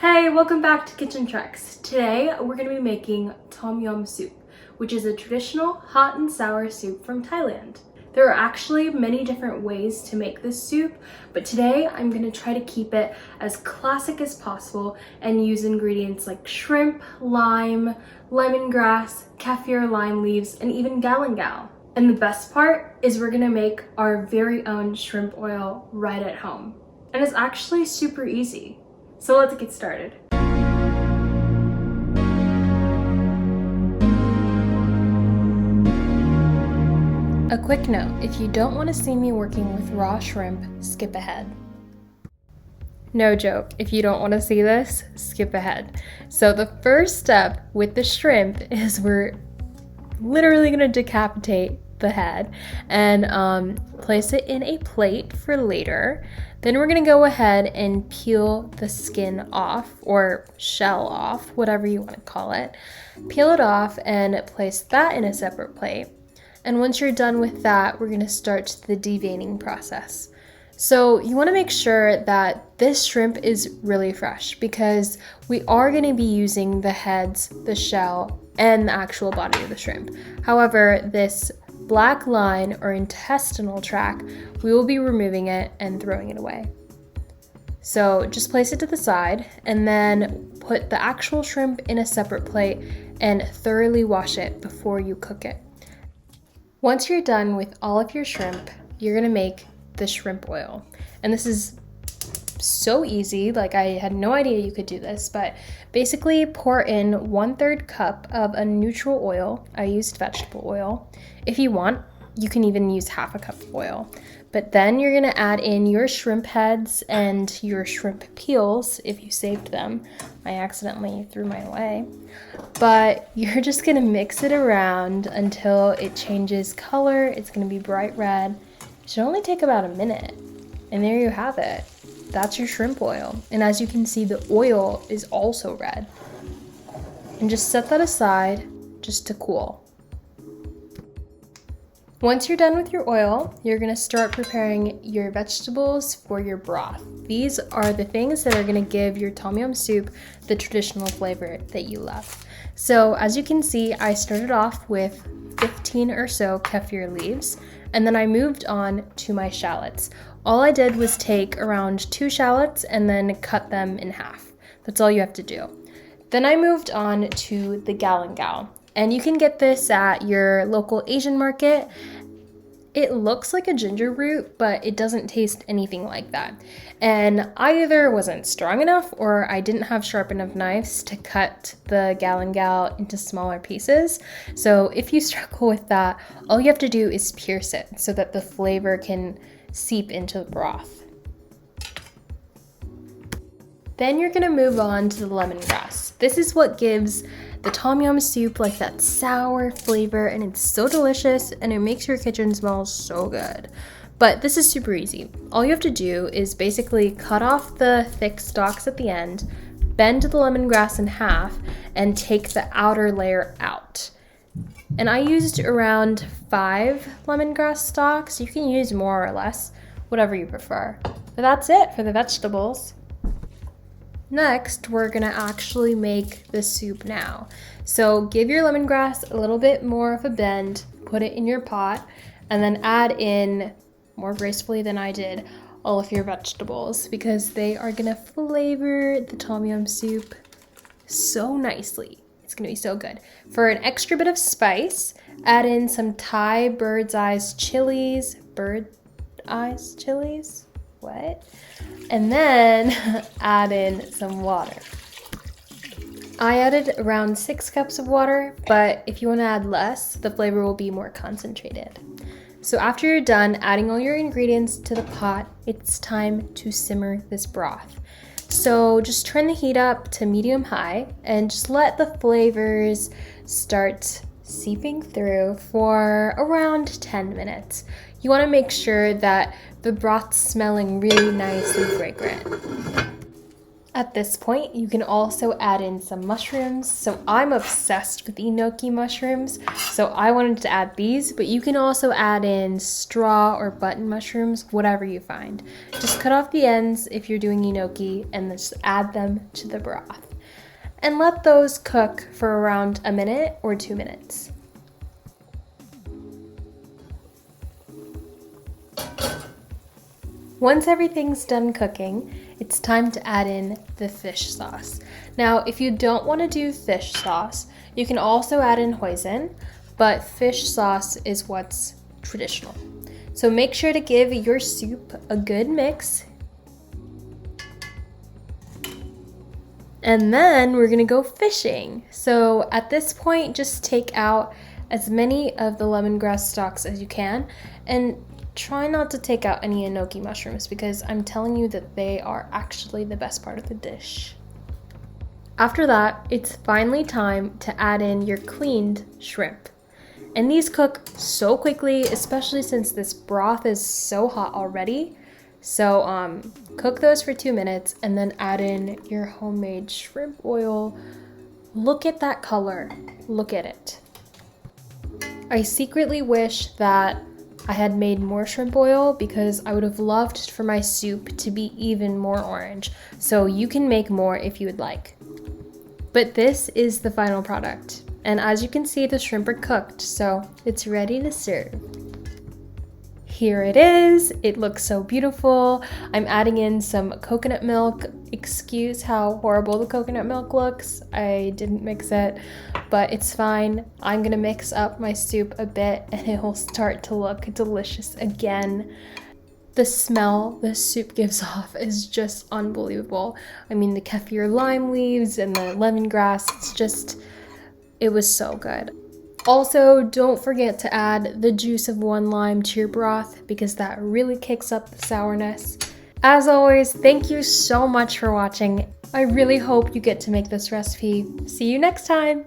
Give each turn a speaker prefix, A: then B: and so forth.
A: Hey, welcome back to Kitchen Treks. Today we're going to be making tom yum soup, which is a traditional hot and sour soup from Thailand. There are actually many different ways to make this soup, but today I'm going to try to keep it as classic as possible and use ingredients like shrimp, lime, lemongrass, kaffir lime leaves, and even galangal. And the best part is we're going to make our very own shrimp oil right at home. And it's actually super easy. So let's get started. A quick note, if you don't want to see me working with raw shrimp, skip ahead. No joke, if you don't want to see this, skip ahead. So the first step with the shrimp is we're literally going to decapitate the head and place it in a plate for later. Then we're gonna go ahead and peel the skin off, or shell off, whatever you want to call it. Peel it off and place that in a separate plate. And once you're done with that, we're gonna start the deveining process. So you want to make sure that this shrimp is really fresh because we are going to be using the heads, the shell, and the actual body of the shrimp. However, this black line or intestinal tract, we will be removing it and throwing it away. So just place it to the side and then put the actual shrimp in a separate plate and thoroughly wash it before you cook it. Once you're done with all of your shrimp, you're gonna make the shrimp oil. And this is so easy, like I had no idea you could do this, but basically pour in 1/3 cup of a neutral oil. I used vegetable oil. If you want, you can even use half a cup of oil. But then you're gonna add in your shrimp heads and your shrimp peels if you saved them. I accidentally threw mine away. But you're just gonna mix it around until it changes color. It's gonna be bright red. It should only take about a minute. And there you have it. That's your shrimp oil. And as you can see, the oil is also red. And just set that aside just to cool. Once you're done with your oil, you're gonna start preparing your vegetables for your broth. These are the things that are gonna give your tom yum soup the traditional flavor that you love. So as you can see, I started off with 15 or so kaffir leaves, and then I moved on to my shallots. All I did was take around 2 shallots and then cut them in half. That's all you have to do. Then I moved on to the galangal. And you can get this at your local Asian market. It looks like a ginger root, but it doesn't taste anything like that. And I either wasn't strong enough or I didn't have sharp enough knives to cut the galangal into smaller pieces. So if you struggle with that, all you have to do is pierce it so that the flavor can seep into the broth. Then you're gonna move on to the lemongrass. This is what gives the tom yum soup like that sour flavor, and it's so delicious and it makes your kitchen smell so good. But this is super easy. All you have to do is basically cut off the thick stalks at the end, bend the lemongrass in half, and take the outer layer out. And I used around 5 lemongrass stalks. You can use more or less, whatever you prefer. But that's it for the vegetables. Next, we're gonna actually make the soup now. So give your lemongrass a little bit more of a bend, put it in your pot, and then add in, more gracefully than I did, all of your vegetables because they are gonna flavor the tom yum soup so nicely. It's gonna be so good. For an extra bit of spice, add in some Thai bird's eyes chilies. What? And then add in some water. I added around 6 cups of water, but if you want to add less, the flavor will be more concentrated. So after you're done adding all your ingredients to the pot, it's time to simmer this broth. So just turn the heat up to medium-high and just let the flavors start seeping through for around 10 minutes. You want to make sure that the broth's smelling really nice and fragrant. At this point, you can also add in some mushrooms. So I'm obsessed with enoki mushrooms, so I wanted to add these, but you can also add in straw or button mushrooms, whatever you find. Just cut off the ends if you're doing enoki and just add them to the broth. And let those cook for around a minute or 2 minutes. Once everything's done cooking, it's time to add in the fish sauce. Now, if you don't want to do fish sauce, you can also add in hoisin, but fish sauce is what's traditional. So make sure to give your soup a good mix. And then we're gonna go fishing. So at this point, just take out as many of the lemongrass stalks as you can, and try not to take out any enoki mushrooms because I'm telling you that they are actually the best part of the dish. After that, it's finally time to add in your cleaned shrimp. And these cook so quickly, especially since this broth is so hot already. So cook those for 2 minutes and then add in your homemade shrimp oil. Look at that color, look at it. I secretly wish that I had made more shrimp oil because I would have loved for my soup to be even more orange. So you can make more if you would like. But this is the final product. And as you can see, the shrimp are cooked, so it's ready to serve. Here it is. It looks so beautiful. I'm adding in some coconut milk. Excuse how horrible the coconut milk looks. I didn't mix it, but it's fine. I'm gonna mix up my soup a bit and it will start to look delicious again. The smell the soup gives off is just unbelievable. I mean, the kaffir lime leaves and the lemongrass, it was so good. Also, don't forget to add the juice of 1 lime to your broth because that really kicks up the sourness. As always, thank you so much for watching. I really hope you get to make this recipe. See you next time!